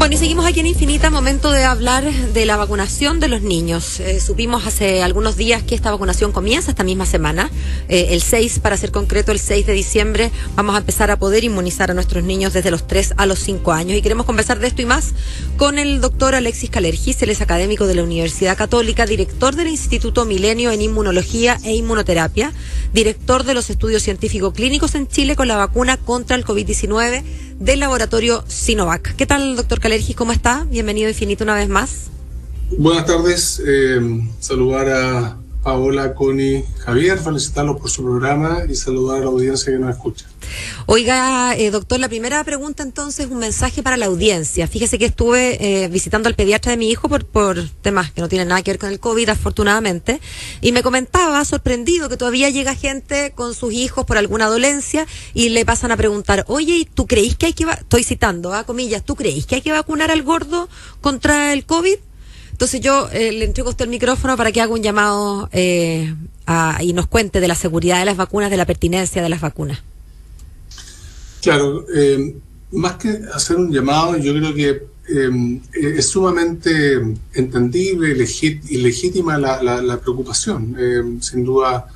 Bueno, y seguimos aquí en Infinita, momento de hablar de la vacunación de los niños. Supimos hace algunos días que esta vacunación comienza esta misma semana. El 6, para ser concreto, el 6 de diciembre, vamos a empezar a poder inmunizar a nuestros niños desde los 3 a los 5 años. Y queremos conversar de esto y más con el doctor Alexis Calergis. Él es académico de la Universidad Católica, director del Instituto Milenio en Inmunología e Inmunoterapia, director de los estudios científico-clínicos en Chile con la vacuna contra el COVID-19 del laboratorio Sinovac. ¿Qué tal, doctor Calergis? ¿Cómo está? Bienvenido a Infinito una vez más. Buenas tardes. Saludar a Paola, Connie, Javier, felicitarlos por su programa y saludar a la audiencia que nos escucha. Oiga, doctor, la primera pregunta entonces, un mensaje para la audiencia. Fíjese que estuve visitando al pediatra de mi hijo por temas que no tienen nada que ver con el COVID, afortunadamente, y me comentaba, sorprendido, que todavía llega gente con sus hijos por alguna dolencia y le pasan a preguntar, oye, ¿tú creís que hay que, estoy citando, comillas, ¿tú creís que hay que vacunar al gordo contra el COVID? Entonces yo le entrego a usted el micrófono para que haga un llamado y nos cuente de la seguridad de las vacunas, de la pertinencia de las vacunas. Claro, más que hacer un llamado, yo creo que es sumamente entendible y legítima la preocupación. Sin duda,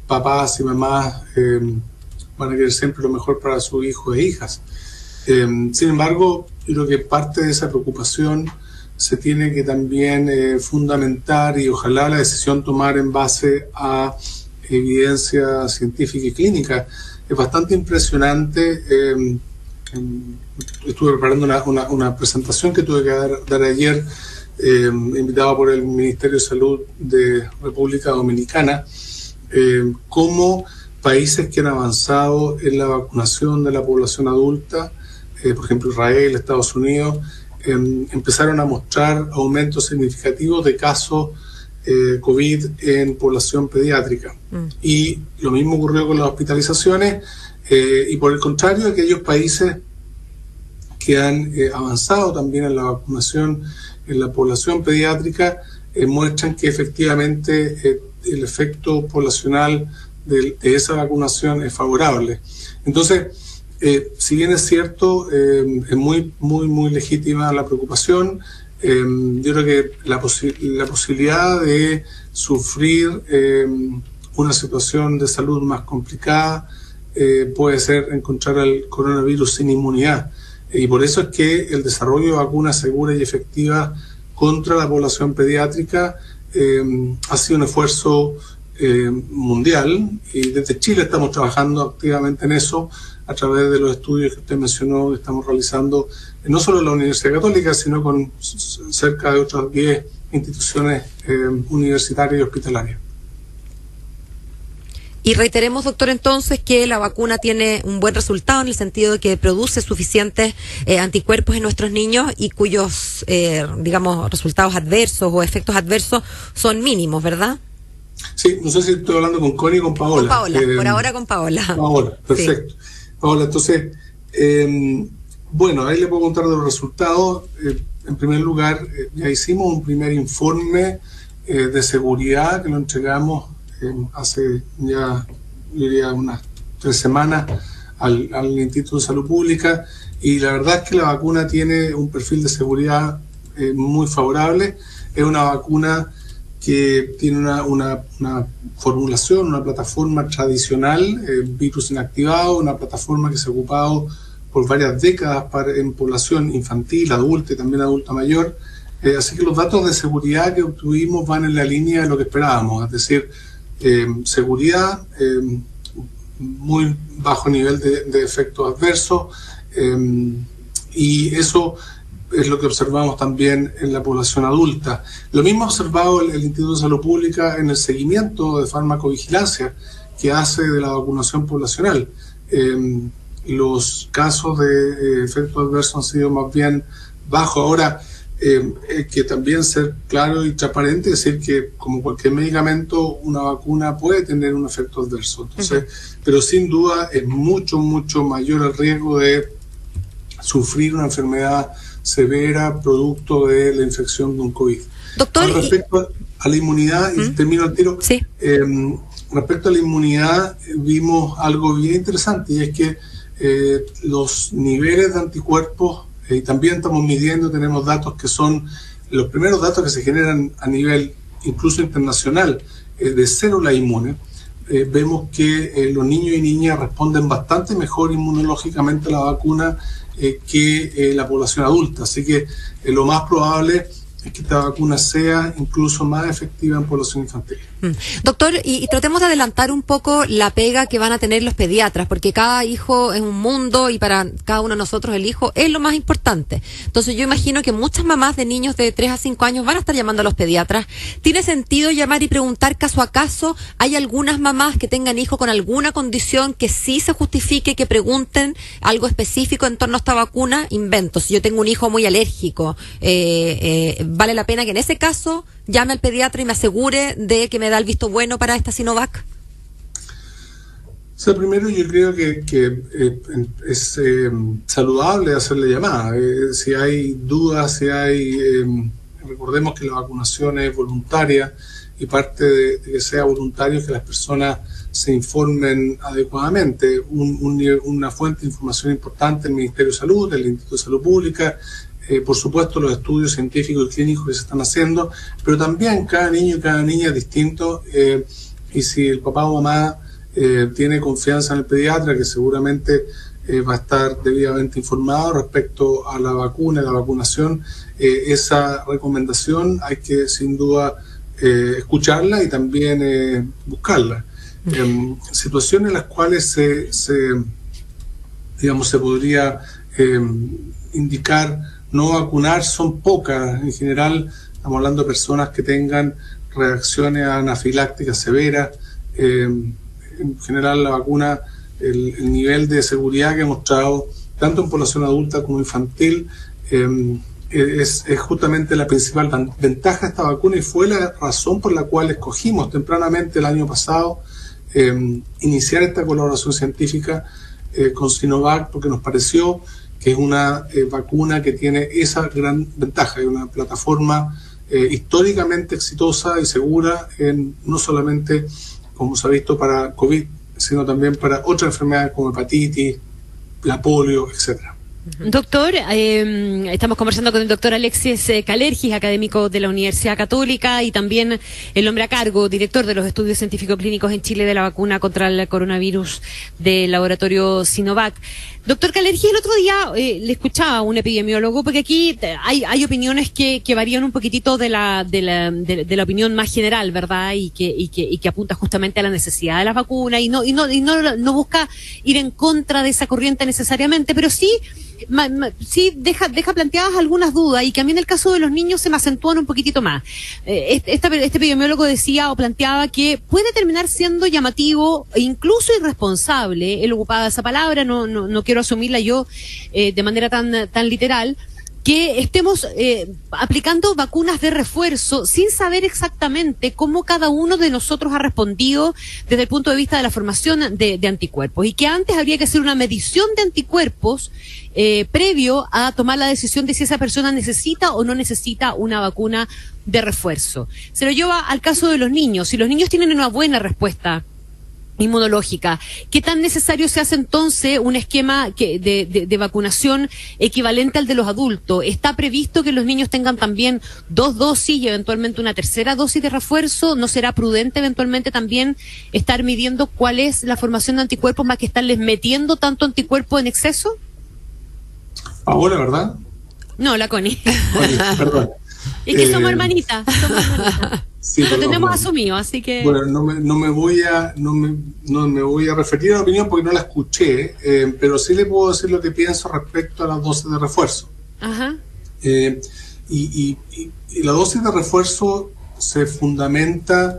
papás y mamás van a querer siempre lo mejor para sus hijos e hijas. Sin embargo, yo creo que parte de esa preocupación se tiene que también fundamentar y ojalá la decisión tomar en base a evidencia científica y clínica. Es bastante impresionante. Estuve preparando una presentación que tuve que dar ayer, invitado por el Ministerio de Salud de República Dominicana, cómo países que han avanzado en la vacunación de la población adulta, por ejemplo Israel, Estados Unidos, empezaron a mostrar aumentos significativos de casos COVID en población pediátrica. Y lo mismo ocurrió con las hospitalizaciones y por el contrario, aquellos países que han avanzado también en la vacunación en la población pediátrica muestran que efectivamente el efecto poblacional de esa vacunación es favorable. Entonces, si bien es cierto, es muy legítima la preocupación. Yo creo que la posibilidad de sufrir una situación de salud más complicada puede ser encontrar al coronavirus sin inmunidad. Y por eso es que el desarrollo de vacunas seguras y efectivas contra la población pediátrica ha sido un esfuerzo mundial, y desde Chile estamos trabajando activamente en eso a través de los estudios que usted mencionó que estamos realizando no solo en la Universidad Católica, sino con cerca de otras 10 instituciones universitarias y hospitalarias. Y reiteremos, doctor, entonces que la vacuna tiene un buen resultado en el sentido de que produce suficientes anticuerpos en nuestros niños y cuyos, digamos, resultados adversos o efectos adversos son mínimos, ¿verdad? Sí, no sé si estoy hablando con Connie o con Paola. Con Paola, por ahora con Paola. Paola, perfecto. Sí. Paola, entonces, bueno, ahí le puedo contar de los resultados. En primer lugar, ya hicimos un primer informe de seguridad que lo entregamos hace ya, yo diría, unas 3 semanas al Instituto de Salud Pública, y la verdad es que la vacuna tiene un perfil de seguridad muy favorable. Es una vacuna que tiene una formulación, una plataforma tradicional, virus inactivado, una plataforma que se ha ocupado por varias décadas en población infantil, adulta y también adulta mayor. Así que los datos de seguridad que obtuvimos van en la línea de lo que esperábamos, es decir, seguridad, muy bajo nivel de efectos adversos, y eso es lo que observamos también en la población adulta. Lo mismo ha observado el Instituto de Salud Pública en el seguimiento de farmacovigilancia que hace de la vacunación poblacional. Los casos de efectos adversos han sido más bien bajos. Ahora, hay que también ser claro y transparente, decir que como cualquier medicamento, una vacuna puede tener un efecto adverso. Entonces, pero sin duda es mucho mayor el riesgo de sufrir una enfermedad severa producto de la infección de un COVID. Doctor, con respecto a la inmunidad, y termino al tiro, sí. Respecto a la inmunidad, vimos algo bien interesante, y es que los niveles de anticuerpos Y también estamos midiendo, tenemos datos que son los primeros datos que se generan a nivel incluso internacional de células inmunes. Vemos que los niños y niñas responden bastante mejor inmunológicamente a la vacuna que la población adulta. Así que lo más probable es que esta vacuna sea incluso más efectiva en población infantil. Doctor, y tratemos de adelantar un poco la pega que van a tener los pediatras, porque cada hijo es un mundo y para cada uno de nosotros el hijo es lo más importante. Entonces yo imagino que muchas mamás de niños de 3 a 5 años van a estar llamando a los pediatras. ¿Tiene sentido llamar y preguntar caso a caso? ¿Hay algunas mamás que tengan hijos con alguna condición que sí se justifique que pregunten algo específico en torno a esta vacuna? Invento, si yo tengo un hijo muy alérgico, ¿vale la pena que en ese caso llame al pediatra y me asegure de que me da el visto bueno para esta Sinovac? O sea, primero yo creo que es saludable hacerle llamada. Si hay dudas, recordemos que la vacunación es voluntaria y parte de que sea voluntario es que las personas se informen adecuadamente. Una fuente de información importante, el Ministerio de Salud, el Instituto de Salud Pública, por supuesto los estudios científicos y clínicos que se están haciendo, pero también cada niño y cada niña es distinto, y si el papá o mamá tiene confianza en el pediatra, que seguramente va a estar debidamente informado respecto a la vacuna y la vacunación, esa recomendación hay que sin duda escucharla y también buscarla. Situaciones en las cuales se podría indicar no vacunar son pocas. En general estamos hablando de personas que tengan reacciones anafilácticas severas. En general la vacuna, el nivel de seguridad que ha mostrado tanto en población adulta como infantil es justamente la principal ventaja de esta vacuna, y fue la razón por la cual escogimos tempranamente el año pasado iniciar esta colaboración científica con Sinovac, porque nos pareció que es una vacuna que tiene esa gran ventaja, es una plataforma históricamente exitosa y segura, no solamente, como se ha visto, para COVID, sino también para otras enfermedades como hepatitis, la polio, etcétera. Doctor, estamos conversando con el doctor Alexis Kalergis, académico de la Universidad Católica y también el hombre a cargo, director de los estudios científico-clínicos en Chile de la vacuna contra el coronavirus del laboratorio Sinovac. Doctor Kalergis, el otro día le escuchaba a un epidemiólogo, porque aquí hay opiniones que varían un poquitito de la opinión más general, ¿verdad? Y que apunta justamente a la necesidad de las vacunas y no busca ir en contra de esa corriente necesariamente, pero sí deja planteadas algunas dudas, y que a mí en el caso de los niños se me acentúan un poquitito más. Este epidemiólogo decía o planteaba que puede terminar siendo llamativo e incluso irresponsable, él ocupaba esa palabra, no quiero asumirla yo de manera tan literal, que estemos aplicando vacunas de refuerzo sin saber exactamente cómo cada uno de nosotros ha respondido desde el punto de vista de la formación de anticuerpos, y que antes habría que hacer una medición de anticuerpos previo a tomar la decisión de si esa persona necesita o no necesita una vacuna de refuerzo. Se lo lleva al caso de los niños. Si los niños tienen una buena respuesta inmunológica, ¿qué tan necesario se hace entonces un esquema de vacunación equivalente al de los adultos? ¿Está previsto que los niños tengan también 2 dosis y eventualmente una tercera dosis de refuerzo? ¿No será prudente eventualmente también estar midiendo cuál es la formación de anticuerpos, más que estarles metiendo tanto anticuerpo en exceso? Ahora, ¿verdad? No, la Connie. Perdón. Es que somos hermanitas. Sí, lo tenemos asumido, así que... Bueno, no me voy a referir a la opinión porque no la escuché, pero sí le puedo decir lo que pienso respecto a las dosis de refuerzo. Ajá. Y la dosis de refuerzo se fundamenta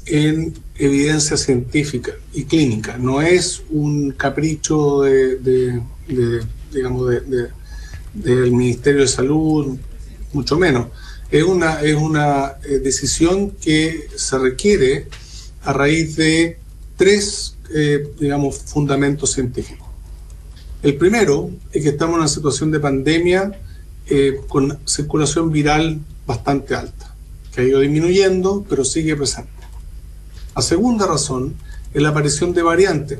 en evidencia científica y clínica. No es un capricho del Ministerio de Salud, mucho menos. Es una decisión que se requiere a raíz de 3 fundamentos científicos. El primero es que estamos en una situación de pandemia con circulación viral bastante alta, que ha ido disminuyendo, pero sigue presente. La segunda razón es la aparición de variantes,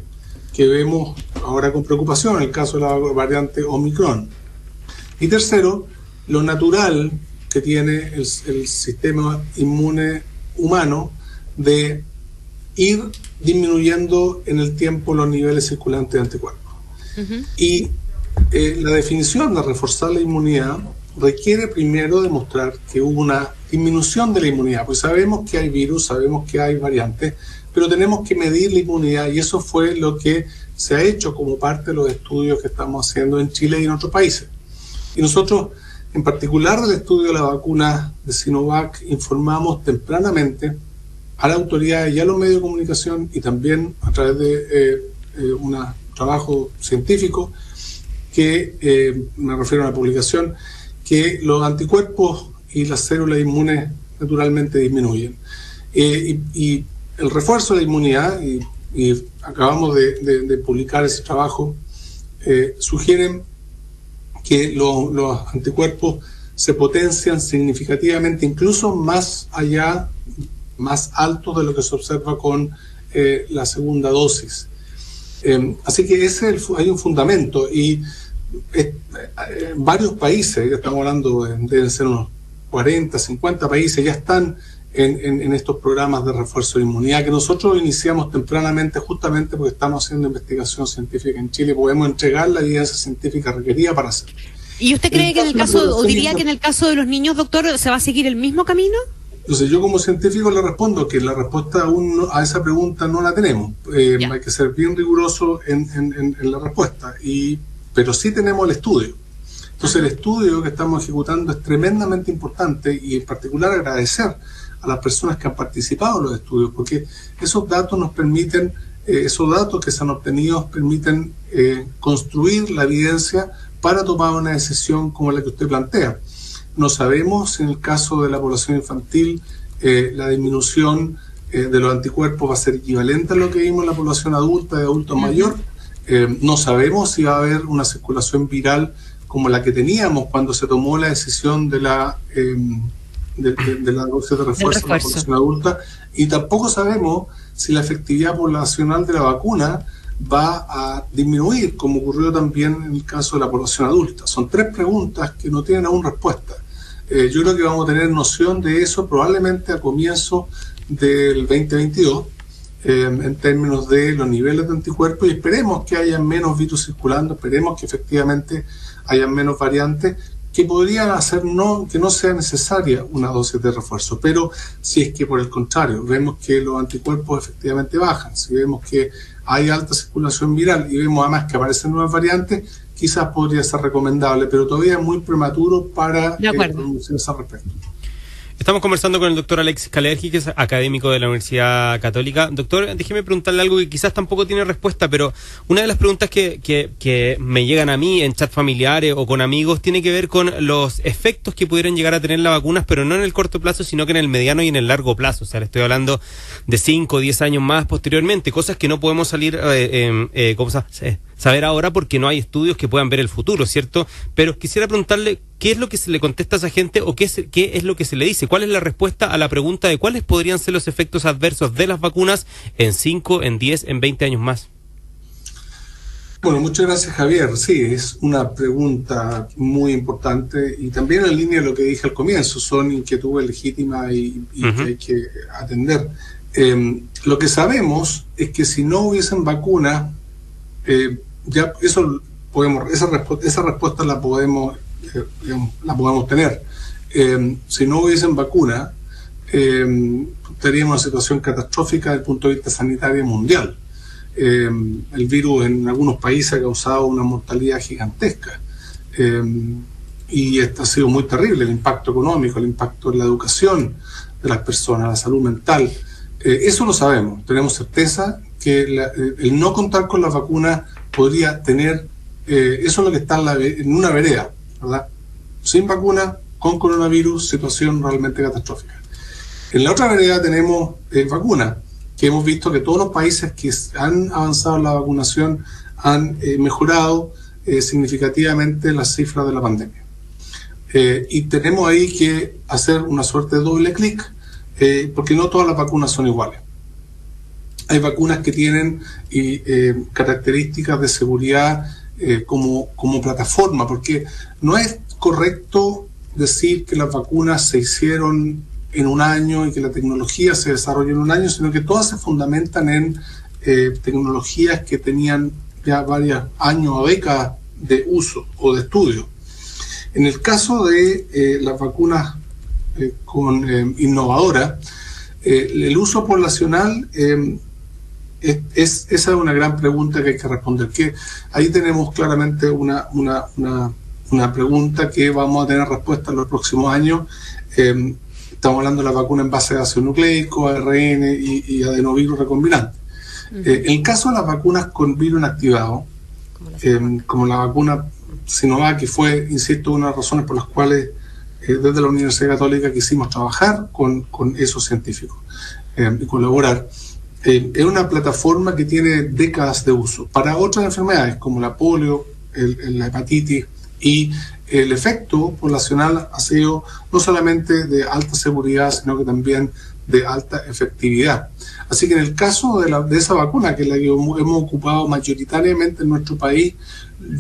que vemos ahora con preocupación, el caso de la variante Omicron. Y tercero, lo natural que tiene el sistema inmune humano de ir disminuyendo en el tiempo los niveles circulantes de anticuerpos. Y la definición de reforzar la inmunidad requiere primero demostrar que hubo una disminución de la inmunidad, pues sabemos que hay virus, sabemos que hay variantes, pero tenemos que medir la inmunidad, y eso fue lo que se ha hecho como parte de los estudios que estamos haciendo en Chile y en otros países. Y nosotros, en particular del estudio de la vacuna de Sinovac, informamos tempranamente a la autoridad y a los medios de comunicación, y también a través de un trabajo científico, que me refiero a una publicación, que los anticuerpos y las células inmunes naturalmente disminuyen. Y el refuerzo de la inmunidad, y acabamos de publicar ese trabajo, sugieren que los anticuerpos se potencian significativamente, incluso más allá, más altos de lo que se observa con la segunda dosis. Así que hay un fundamento, y varios países, ya estamos hablando, deben ser unos 40, 50 países, ya están en estos programas de refuerzo de inmunidad, que nosotros iniciamos tempranamente justamente porque estamos haciendo investigación científica en Chile, podemos entregar la evidencia científica requerida para hacerlo. ¿Y usted cree que en el caso, o diría que en el caso de los niños, doctor, se va a seguir el mismo camino? Entonces yo como científico le respondo que la respuesta aún a esa pregunta no la tenemos. Hay que ser bien riguroso en la respuesta, pero sí tenemos el estudio. Entonces el estudio que estamos ejecutando es tremendamente importante, y en particular agradecer a las personas que han participado en los estudios, porque esos datos nos permiten, esos datos que se han obtenido permiten construir la evidencia para tomar una decisión como la que usted plantea. No sabemos si en el caso de la población infantil la disminución de los anticuerpos va a ser equivalente a lo que vimos en la población adulta, de adulto mayor. No sabemos si va a haber una circulación viral como la que teníamos cuando se tomó la decisión de la dosis de refuerzo en la población adulta, y tampoco sabemos si la efectividad poblacional de la vacuna va a disminuir, como ocurrió también en el caso de la población adulta. Son tres preguntas que no tienen aún respuesta. Yo creo que vamos a tener noción de eso probablemente a comienzo del 2022, en términos de los niveles de anticuerpos, y esperemos que haya menos virus circulando, esperemos que efectivamente haya menos variantes que podrían hacer que no sea necesaria una dosis de refuerzo. Pero si es que por el contrario vemos que los anticuerpos efectivamente bajan, si vemos que hay alta circulación viral y vemos además que aparecen nuevas variantes, quizás podría ser recomendable, pero todavía es muy prematuro para pronunciarse al respecto. Estamos conversando con el doctor Alexis Kalergi, que es académico de la Universidad Católica. Doctor, déjeme preguntarle algo que quizás tampoco tiene respuesta, pero una de las preguntas que me llegan a mí en chat familiares o con amigos tiene que ver con los efectos que pudieran llegar a tener las vacunas, pero no en el corto plazo, sino que en el mediano y en el largo plazo. O sea, le estoy hablando de 5 o 10 años más posteriormente, cosas que no podemos saber ahora porque no hay estudios que puedan ver el futuro, ¿cierto? Pero quisiera preguntarle qué es lo que se le contesta a esa gente, o qué es lo que se le dice, cuál es la respuesta a la pregunta de cuáles podrían ser los efectos adversos de las vacunas en 5, en 10, en 20 años más. Bueno, muchas gracias, Javier. Sí, es una pregunta muy importante, y también en línea de lo que dije al comienzo, son inquietudes legítimas y que hay que atender. Lo que sabemos es que si no hubiesen vacunas, ya esa respuesta la podemos tener. Si no hubiesen vacuna, estaríamos en una situación catastrófica desde el punto de vista sanitario mundial. El virus en algunos países ha causado una mortalidad gigantesca, y esto ha sido muy terrible, el impacto económico, el impacto en la educación de las personas, la salud mental. Eso lo sabemos, tenemos certeza que el no contar con las vacunas podría tener, eso es lo que está en una vereda, ¿verdad? Sin vacuna, con coronavirus, situación realmente catastrófica. En la otra vereda tenemos vacunas, que hemos visto que todos los países que han avanzado en la vacunación han mejorado significativamente las cifras de la pandemia. Y tenemos ahí que hacer una suerte de doble clic, porque no todas las vacunas son iguales. Hay vacunas que tienen características de seguridad como plataforma, porque no es correcto decir que las vacunas se hicieron en un año y que la tecnología se desarrolló en un año, sino que todas se fundamentan en tecnologías que tenían ya varios años o décadas de uso o de estudio. En el caso de las vacunas innovadoras, el uso poblacional esa es una gran pregunta que hay que responder. Que ahí tenemos claramente una pregunta que vamos a tener respuesta en los próximos años. Estamos hablando de la vacuna en base de ácido nucleico, ARN y adenovirus recombinante. En el caso de las vacunas con virus inactivado, como la vacuna Sinovac, que fue, insisto, una de las razones por las cuales desde la Universidad Católica quisimos trabajar con esos científicos y colaborar. Es una plataforma que tiene décadas de uso para otras enfermedades como la polio, la hepatitis, y el efecto poblacional ha sido no solamente de alta seguridad, sino que también de alta efectividad. Así que en el caso de esa vacuna, que es la que hemos ocupado mayoritariamente en nuestro país,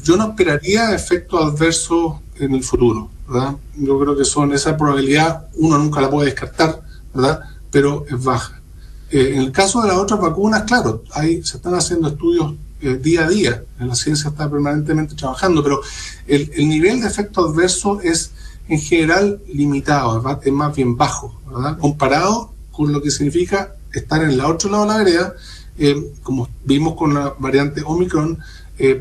yo no esperaría efectos adversos en el futuro, ¿verdad? Yo creo que esa probabilidad uno nunca la puede descartar, ¿verdad? Pero es baja. En el caso de las otras vacunas, claro, se están haciendo estudios día a día, la ciencia está permanentemente trabajando, pero el nivel de efecto adverso es en general limitado, es más bien bajo, ¿verdad? Comparado con lo que significa estar en el otro lado de la vereda, como vimos con la variante Omicron,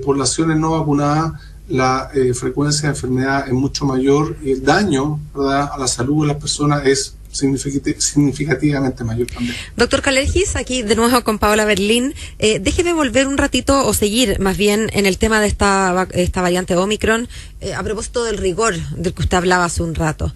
poblaciones no vacunadas, la frecuencia de enfermedad es mucho mayor y el daño, ¿verdad?, a la salud de las personas es significativamente mayor también. Doctor Kalergis, aquí de nuevo con Paola Berlín. Déjeme volver un ratito o seguir más bien en el tema de esta variante Omicron, a propósito del rigor del que usted hablaba hace un rato.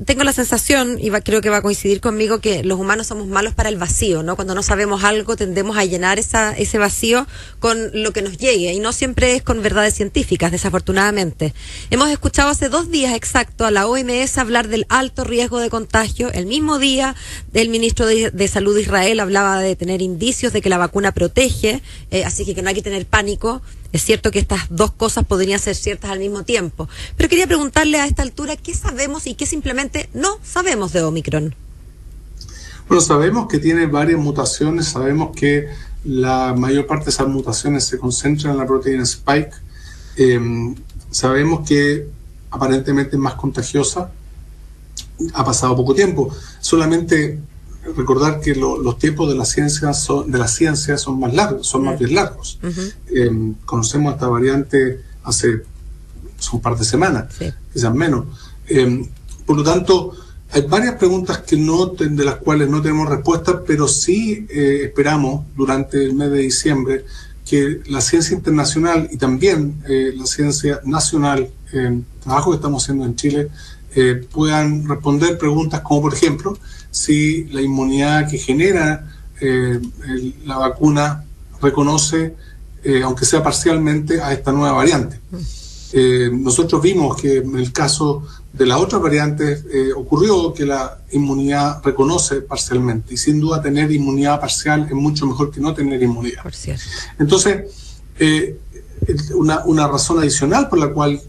Tengo la sensación, y creo que va a coincidir conmigo, que los humanos somos malos para el vacío, ¿no? Cuando no sabemos algo tendemos a llenar ese vacío con lo que nos llegue, y no siempre es con verdades científicas, desafortunadamente. Hemos escuchado hace 2 días exacto a la OMS hablar del alto riesgo de contagio. El mismo día, el ministro de Salud de Israel hablaba de tener indicios de que la vacuna protege, así que no hay que tener pánico. Es cierto que estas dos cosas podrían ser ciertas al mismo tiempo. Pero quería preguntarle a esta altura, ¿qué sabemos y qué simplemente no sabemos de Omicron? Bueno, sabemos que tiene varias mutaciones, sabemos que la mayor parte de esas mutaciones se concentran en la proteína Spike, sabemos que aparentemente es más contagiosa. Ha pasado poco tiempo. Solamente recordar que los tiempos de la ciencia son más largos, son más bien largos. Conocemos esta variante hace un par de semanas, quizás menos. Por lo tanto, hay varias preguntas de las cuales no tenemos respuesta, pero sí esperamos durante el mes de diciembre que la ciencia internacional y también la ciencia nacional, el trabajo que estamos haciendo en Chile, puedan responder preguntas como, por ejemplo, si la inmunidad que genera la vacuna reconoce, aunque sea parcialmente, a esta nueva variante. Nosotros vimos que en el caso de las otras variantes ocurrió que la inmunidad reconoce parcialmente, y sin duda tener inmunidad parcial es mucho mejor que no tener inmunidad. Entonces, una razón adicional por la cual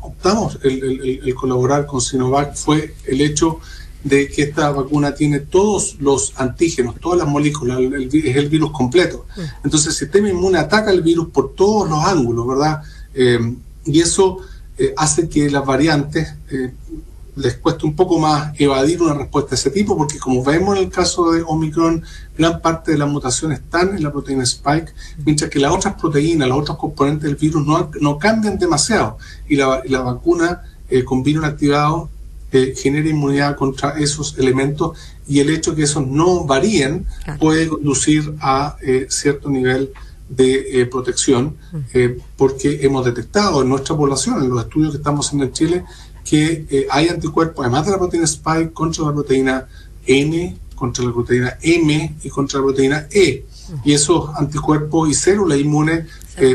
optamos el colaborar con Sinovac fue el hecho de que esta vacuna tiene todos los antígenos, todas las moléculas, es el virus completo. Entonces el sistema inmune ataca el virus por todos los ángulos, ¿verdad? Y eso hace que las variantes les cueste un poco más evadir una respuesta de ese tipo, porque como vemos en el caso de Omicron, gran parte de las mutaciones están en la proteína Spike, mientras que las otras proteínas, los otros componentes del virus no cambian demasiado, y la vacuna con virus activado genera inmunidad contra esos elementos, y el hecho de que esos no varíen puede conducir a cierto nivel de protección, porque hemos detectado en nuestra población, en los estudios que estamos haciendo en Chile, que hay anticuerpos, además de la proteína Spike, contra la proteína N, contra la proteína M y contra la proteína E. Y esos anticuerpos y células inmunes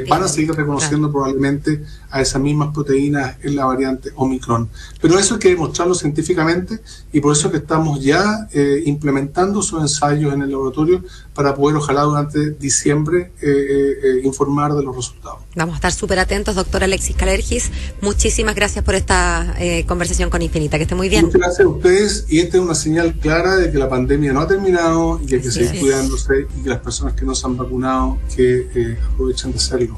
van a seguir reconociendo probablemente a esas mismas proteínas en la variante Omicron. Pero eso hay que demostrarlo científicamente y por eso es que estamos ya implementando sus ensayos en el laboratorio para poder, ojalá durante diciembre, informar de los resultados. Vamos a estar súper atentos, doctor Alexis Kalergis. Muchísimas gracias por esta conversación con Infinita. Que esté muy bien. Muchas gracias a ustedes y esta es una señal clara de que la pandemia no ha terminado y que hay que seguir cuidándose y que las personas que no se han vacunado que aprovechen de hacerlo.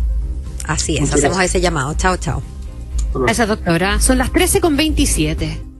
Así es, Muchas hacemos gracias. ese llamado. Chao, chao. Esa doctora, son las 13:27.